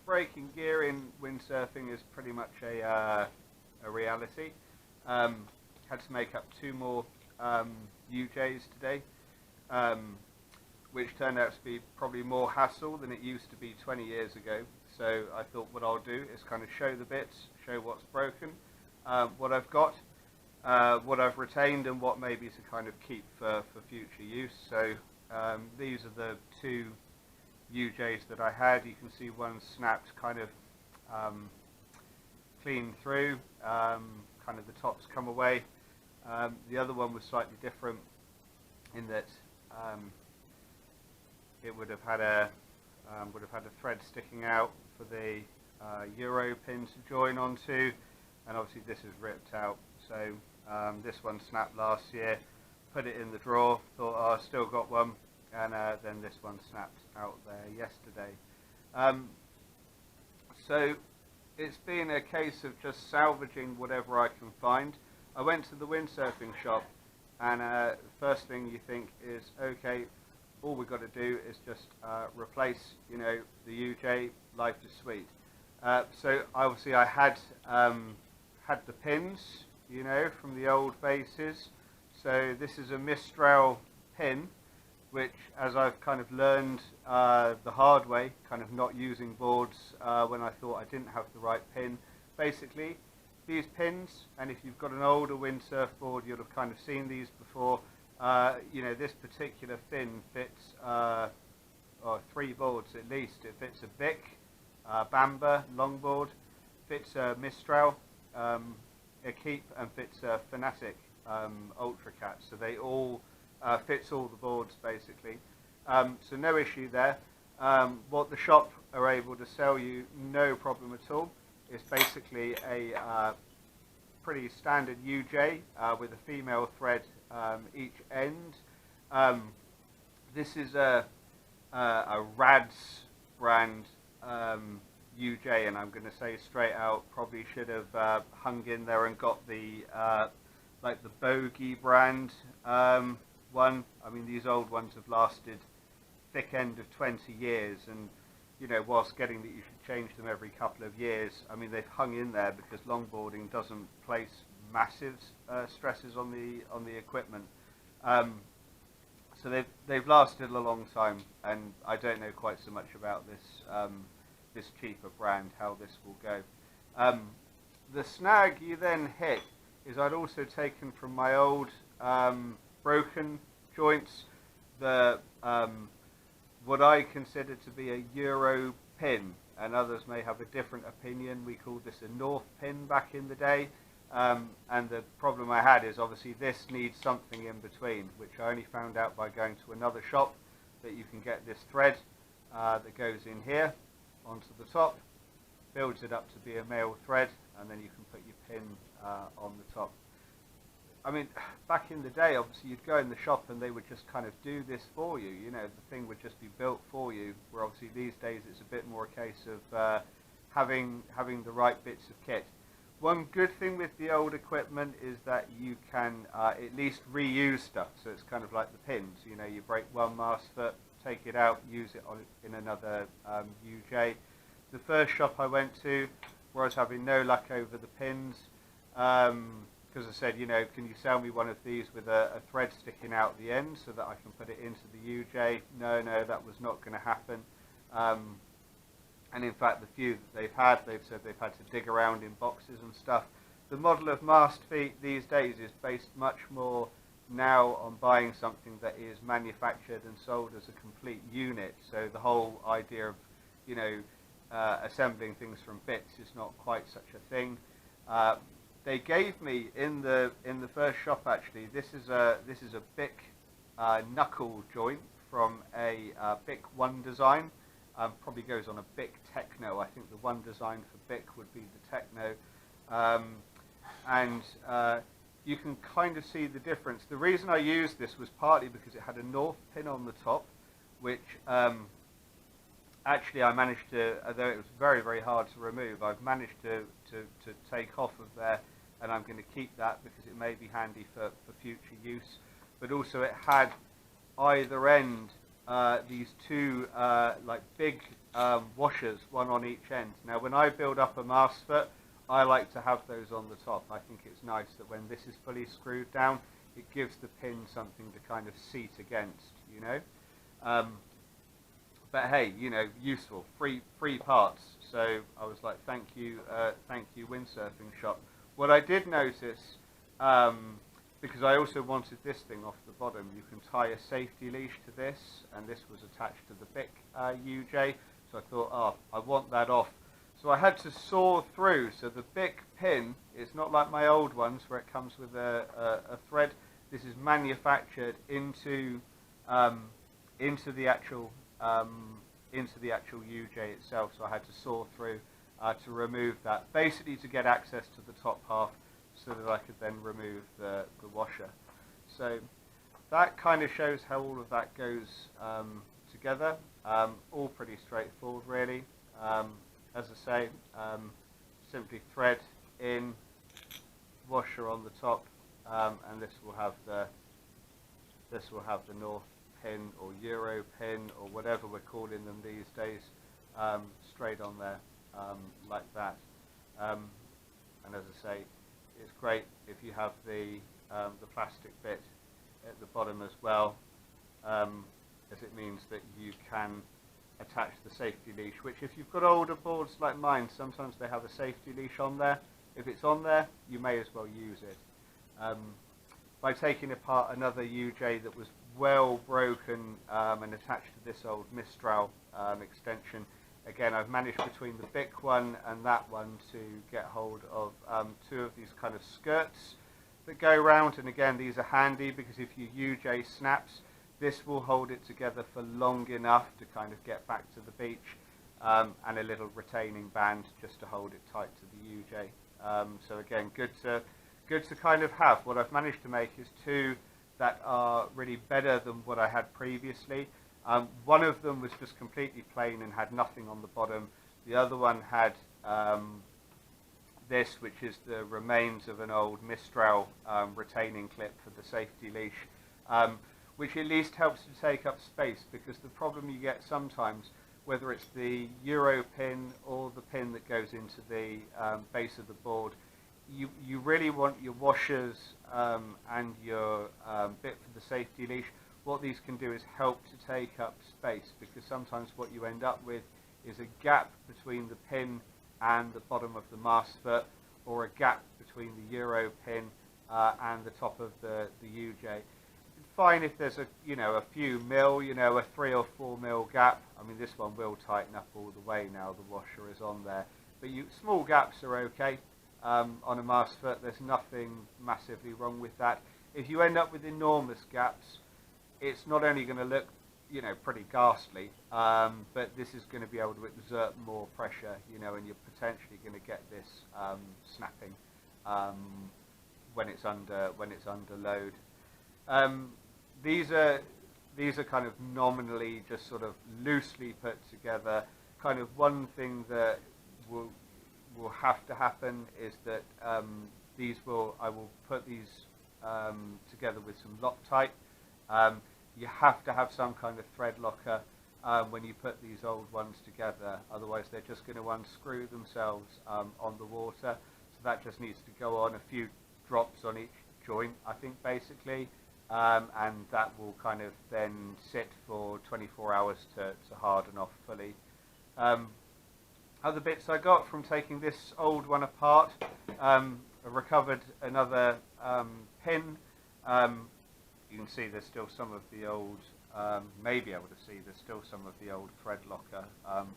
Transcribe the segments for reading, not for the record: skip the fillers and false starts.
Breaking gear in windsurfing is pretty much a reality. Had to make up 2 more UJs today, which turned out to be probably more hassle than it used to be 20 years ago. So I thought what I'll do is kind of show the bits, show what's broken, what I've got, what I've retained, and what maybe to kind of keep for future use. So these are the 2 UJs that I had. You can see one snapped kind of clean through, kind of the tops come away. The other one was slightly different in that it would have had a thread sticking out for the Euro pin to join onto, and obviously this is ripped out. So this one snapped last year, put it in the drawer, thought, oh, I still got one, and then this one snapped out there yesterday. So it's been a case of just salvaging whatever I can find. I went to the windsurfing shop, and first thing you think is, okay, all we've got to do is just replace, the UJ. Life is sweet. So obviously I had the pins, from the old bases. So this is a Mistral pin, which, as I've kind of learned the hard way, kind of not using boards when I thought I didn't have the right pin. Basically, these pins, and if you've got an older windsurf board, you'll have kind of seen these before. This particular fin fits 3 boards at least. It fits a Bic, Bamba longboard, fits a Mistral, a Keep, and fits a Fanatic Ultra Cat. So they all fits all the boards basically. So no issue there. What the shop are able to sell you, no problem at all. It's basically a pretty standard UJ with a female thread each end. This is a Rads brand UJ, and I'm going to say straight out, probably should have hung in there and got the like the Bogey brand one. I mean, these old ones have lasted thick end of 20 years, and whilst getting that you should change them every couple of years, I mean, they've hung in there because longboarding doesn't place massive stresses on the equipment. So they've lasted a long time, and I don't know quite so much about this cheaper brand, how this will go. The snag you then hit is I'd also taken from my old broken joints the what I consider to be a Euro pin, and others may have a different opinion. We called this a North pin back in the day, and the problem I had is obviously this needs something in between, which I only found out by going to another shop, that you can get this thread that goes in here onto the top, builds it up to be a male thread, and then you can put your pin on the top. I mean, back in the day, obviously, you'd go in the shop and they would just kind of do this for you. The thing would just be built for you, where obviously these days it's a bit more a case of having the right bits of kit. One good thing with the old equipment is that you can at least reuse stuff. So it's kind of like the pins. You break one mast foot, take it out, use it in another UJ. The first shop I went to, where I was having no luck over the pins, because I said, can you sell me one of these with a thread sticking out the end so that I can put it into the UJ? No, that was not going to happen. And in fact, the few that they've said they've had to dig around in boxes and stuff. The model of mast feet these days is based much more now on buying something that is manufactured and sold as a complete unit. So the whole idea of, assembling things from bits is not quite such a thing. They gave me in the first shop, actually, this is a Bic knuckle joint from a Bic One Design. Probably goes on a Bic Techno. I think the One Design for Bic would be the Techno. And you can kind of see the difference. The reason I used this was partly because it had a North pin on the top, which actually I managed to, although it was very, very hard to remove, I've managed to take off of there and I'm going to keep that because it may be handy for future use. But also it had either end these two like big washers, one on each end. Now when I build up a mast foot, I like to have those on the top. I think it's nice that when this is fully screwed down, it gives the pin something to kind of seat against, you know. But hey, you know, useful, free parts. So I was like, thank you, windsurfing shop. What I did notice, because I also wanted this thing off the bottom, you can tie a safety leash to this, and this was attached to the Bic UJ. So I thought, oh, I want that off. So I had to saw through. So the Bic pin is not like my old ones where it comes with a thread. This is manufactured into the actual UJ itself. So I had to saw through to remove that, basically to get access to the top half, so that I could then remove the washer. So that kind of shows how all of that goes together. All pretty straightforward, really. As I say, simply thread in, washer on the top, and this will have the North pin or Euro pin or whatever we're calling them these days, straight on there like that. And as I say, it's great if you have the plastic bit at the bottom as well, as it means that you can attach the safety leash, which if you've got older boards like mine, sometimes they have a safety leash on there. If it's on there, you may as well use it. By taking apart another UJ that was well broken and attached to this old Mistral extension, again I've managed between the Bic one and that one to get hold of two of these kind of skirts that go round, and again these are handy because if your UJ snaps, this will hold it together for long enough to kind of get back to the beach, and a little retaining band just to hold it tight to the UJ. So again, good to kind of have. What I've managed to make is two that are really better than what I had previously. One of them was just completely plain and had nothing on the bottom. The other one had this, which is the remains of an old Mistral retaining clip for the safety leash, which at least helps to take up space, because the problem you get sometimes, whether it's the Euro pin or the pin that goes into the base of the board, you really want your washers and your bit for the safety leash. What these can do is help to take up space, because sometimes what you end up with is a gap between the pin and the bottom of the mast foot, or a gap between the Euro pin and the top of the UJ. Fine if there's a few mil, a 3 or 4 mil gap. I mean, this one will tighten up all the way now the washer is on there, but small gaps are okay on a mast foot. There's nothing massively wrong with that. If you end up with enormous gaps, it's not only going to look pretty ghastly, but this is going to be able to exert more pressure, and you're potentially going to get this snapping when it's under load. These are kind of nominally just sort of loosely put together. Kind of one thing that will have to happen is that I will put these together with some Loctite. You have to have some kind of Threadlocker when you put these old ones together, otherwise they're just going to unscrew themselves on the water. So that just needs to go on, a few drops on each joint, I think, basically. And that will kind of then sit for 24 hours to harden off fully. Other bits I got from taking this old one apart, I recovered another pin. You can see there's still some of the old, may be able to see there's still some of the old Threadlocker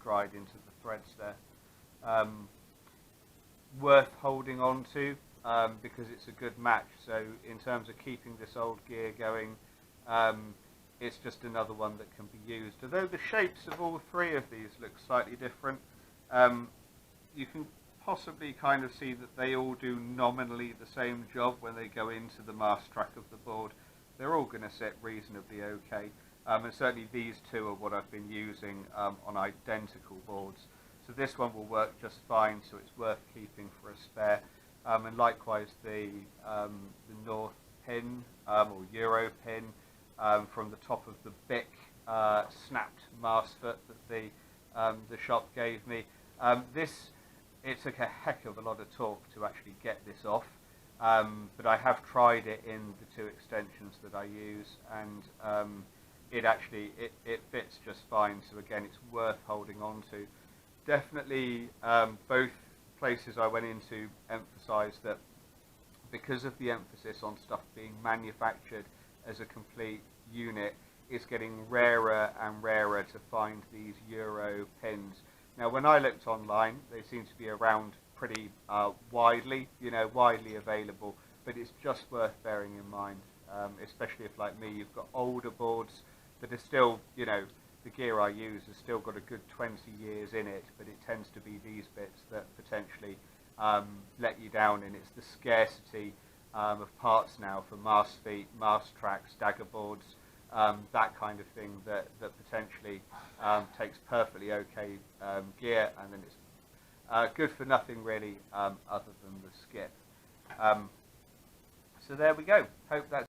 dried into the threads there. Worth holding on to. Because it's a good match. So in terms of keeping this old gear going, it's just another one that can be used. Although the shapes of all three of these look slightly different, you can possibly kind of see that they all do nominally the same job when they go into the mast track of the board. They're all going to sit reasonably okay, and certainly these two are what I've been using on identical boards. So this one will work just fine, so it's worth keeping for a spare. and likewise the North pin or Euro pin from the top of the Bic snapped mast foot that the shop gave me. It took a heck of a lot of torque to actually get this off, but I have tried it in the 2 extensions that I use, and it fits just fine. So again, it's worth holding on to. Definitely, both places I went into emphasised that because of the emphasis on stuff being manufactured as a complete unit, it's getting rarer and rarer to find these Euro pins. Now, when I looked online, they seem to be around pretty widely available, but it's just worth bearing in mind, especially if, like me, you've got older boards that are still, the gear I use has still got a good 20 years in it, but it tends to be these bits that potentially let you down, and it's the scarcity of parts now for mast feet, mast tracks, dagger boards, that kind of thing that potentially takes perfectly okay gear, and then it's good for nothing really other than the skip. So there we go. Hope that's